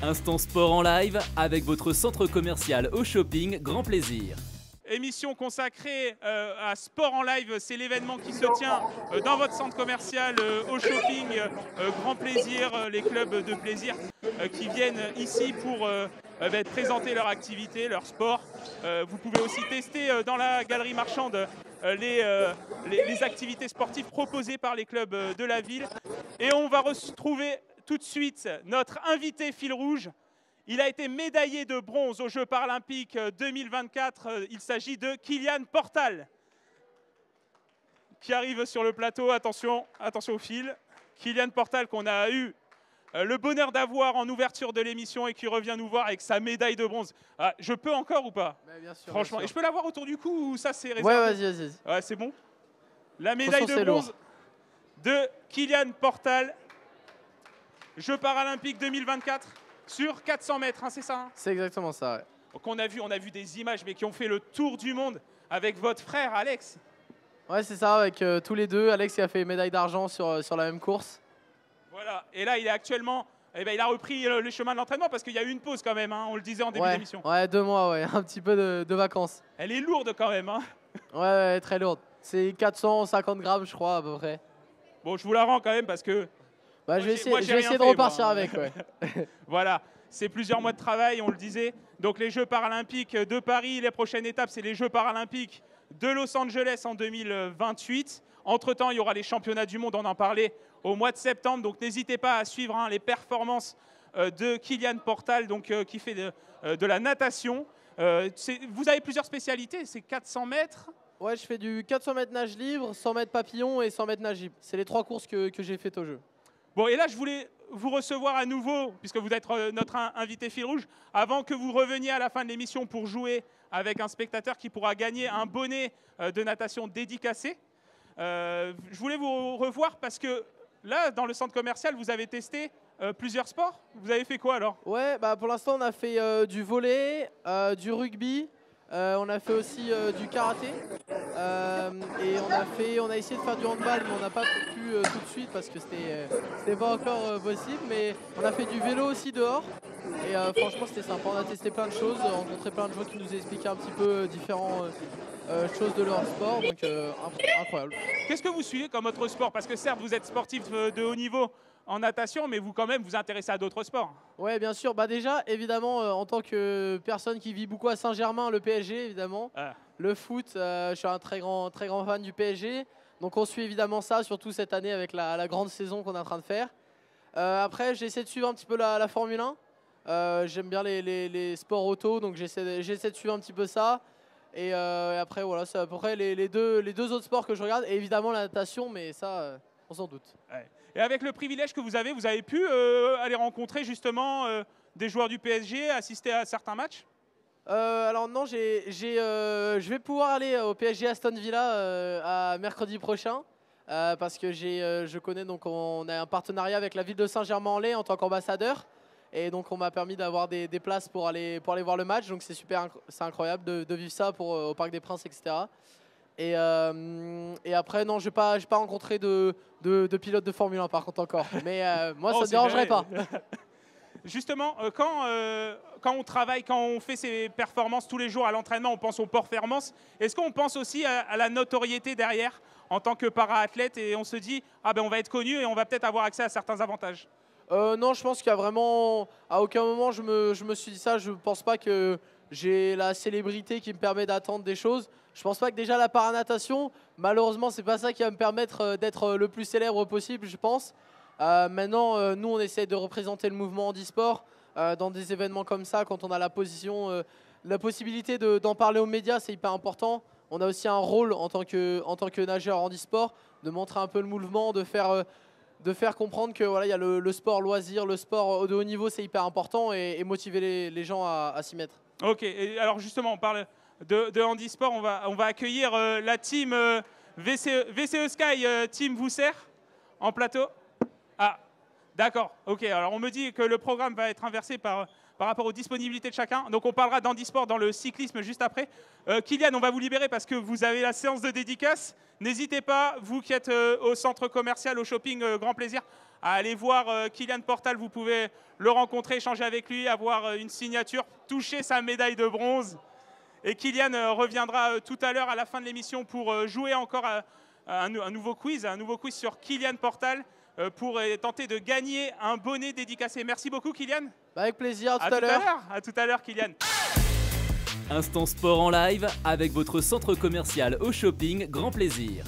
Instant sport en live avec votre centre commercial au shopping Grand Plaisir. Émission consacrée à Sport en Live, c'est l'événement qui se tient dans votre centre commercial au shopping Grand Plaisir, les clubs de plaisir qui viennent ici pour présenter leur activité, leur sport. Vous pouvez aussi tester dans la galerie marchande les activités sportives proposées par les clubs de la ville. Et on va retrouver tout de suite notre invité fil rouge. Il a été médaillé de bronze aux Jeux paralympiques 2024. Il s'agit de Kylian Portal qui arrive sur le plateau. Attention, attention au fil. Kylian Portal qu'on a eu le bonheur d'avoir en ouverture de l'émission et qui revient nous voir avec sa médaille de bronze. Ah, je peux encore ou pas? Bien sûr, franchement, bien sûr. Et je peux l'avoir autour du cou ou ça c'est réservé? Ouais, vas-y. Ouais, c'est bon. La médaille de bronze de Kylian Portal, Jeux paralympiques 2024. Sur 400 mètres, hein, c'est ça hein? C'est exactement ça, ouais. Donc on a vu des images, mais qui ont fait le tour du monde avec votre frère Alex. Ouais, c'est ça, avec tous les deux. Alex qui a fait médaille d'argent sur la même course. Voilà, et là il est actuellement, il a repris le chemin de l'entraînement parce qu'il y a eu une pause quand même, hein, on le disait en début d'émission. Ouais, 2 mois, ouais, un petit peu de vacances. Elle est lourde quand même. Hein. Ouais, très lourde. C'est 450 grammes, je crois, à peu près. Bon, je vous la rends quand même parce que... Bah, je vais essayer de repartir avec, ouais. Voilà, c'est plusieurs mois de travail, on le disait. Donc les Jeux paralympiques de Paris, les prochaines étapes, c'est les Jeux paralympiques de Los Angeles en 2028. Entre-temps, il y aura les championnats du monde, on en parlait, au mois de septembre. Donc n'hésitez pas à suivre les performances de Kylian Portal, donc, qui fait de la natation. Vous avez plusieurs spécialités, c'est 400 mètres. Ouais, je fais du 400 mètres nage libre, 100 mètres papillon et 100 mètres nage libre. C'est les 3 courses que j'ai faites au jeu. Bon, et là, je voulais vous recevoir à nouveau, puisque vous êtes notre invité fil rouge, avant que vous reveniez à la fin de l'émission pour jouer avec un spectateur qui pourra gagner un bonnet de natation dédicacé. Je voulais vous revoir parce que là, dans le centre commercial, vous avez testé plusieurs sports. Vous avez fait quoi alors? Ouais, bah pour l'instant, on a fait du volley, du rugby. On a fait aussi du karaté et on a essayé de faire du handball, mais on n'a pas pu tout de suite parce que c'était pas encore possible. Mais on a fait du vélo aussi dehors et franchement c'était sympa. On a testé plein de choses, rencontré plein de gens qui nous expliquaient un petit peu différentes choses de leur sport, donc incroyable. Qu'est-ce que vous suivez comme autre sport? Parce que certes vous êtes sportif de haut niveau en natation, mais vous quand même vous intéressez à d'autres sports. Ouais, bien sûr. Bah déjà, évidemment, en tant que personne qui vit beaucoup à Saint-Germain, le PSG, évidemment. Ah. Le foot, je suis un très grand fan du PSG. Donc on suit évidemment ça, surtout cette année avec la grande saison qu'on est en train de faire. Après, j'essaie de suivre un petit peu la Formule 1. J'aime bien les sports auto, donc j'essaie de suivre un petit peu ça. Et après, voilà, c'est à peu près les deux autres sports que je regarde. Et évidemment la natation, mais ça, on s'en doute. Ouais. Et avec le privilège que vous avez pu aller rencontrer justement des joueurs du PSG, assister à certains matchs? Alors non, je vais pouvoir aller au PSG Aston Villa à mercredi prochain parce que je connais, donc on a un partenariat avec la ville de Saint-Germain-en-Laye en tant qu'ambassadeur. Et donc on m'a permis d'avoir des places pour aller voir le match. Donc c'est super, c'est incroyable de vivre ça au Parc des Princes, etc. Et après, non, je n'ai pas rencontré de pilote de Formule 1 par contre encore. Mais moi, ça ne me dérangerait pas. Justement, quand on travaille, quand on fait ses performances tous les jours à l'entraînement, on pense aux performances. Est-ce qu'on pense aussi à la notoriété derrière en tant que para-athlète et on se dit, ah ben on va être connu et on va peut-être avoir accès à certains avantages? Non, je pense qu'il y a vraiment... À aucun moment, je me suis dit ça. Je ne pense pas que j'ai la célébrité qui me permet d'attendre des choses. Je pense pas que déjà la paranatation, malheureusement, c'est pas ça qui va me permettre d'être le plus célèbre possible, je pense. Maintenant, nous, on essaie de représenter le mouvement handisport dans des événements comme ça, quand on a la possibilité d'en parler aux médias, c'est hyper important. On a aussi un rôle en tant que nageur handisport, de montrer un peu le mouvement, de faire comprendre que voilà, il y a le sport loisir, le sport de haut niveau, c'est hyper important et motiver les gens à s'y mettre. Ok, et alors justement, on parle de handisport, on va accueillir la team VCE Sky, team Vousser, en plateau. Ah, d'accord, ok, alors on me dit que le programme va être inversé par rapport aux disponibilités de chacun. Donc on parlera d'handisport dans le cyclisme juste après. Kylian, on va vous libérer parce que vous avez la séance de dédicace. N'hésitez pas, vous qui êtes au centre commercial, au shopping Grand Plaisir, à aller voir Kylian Portal. Vous pouvez le rencontrer, échanger avec lui, avoir une signature, toucher sa médaille de bronze. Et Kylian reviendra tout à l'heure à la fin de l'émission pour jouer encore un nouveau quiz sur Kylian Portal pour tenter de gagner un bonnet dédicacé. Merci beaucoup Kylian. Avec plaisir, à tout à l'heure. À tout à l'heure Kylian. Instant sport en live avec votre centre commercial au shopping Grand Plaisir.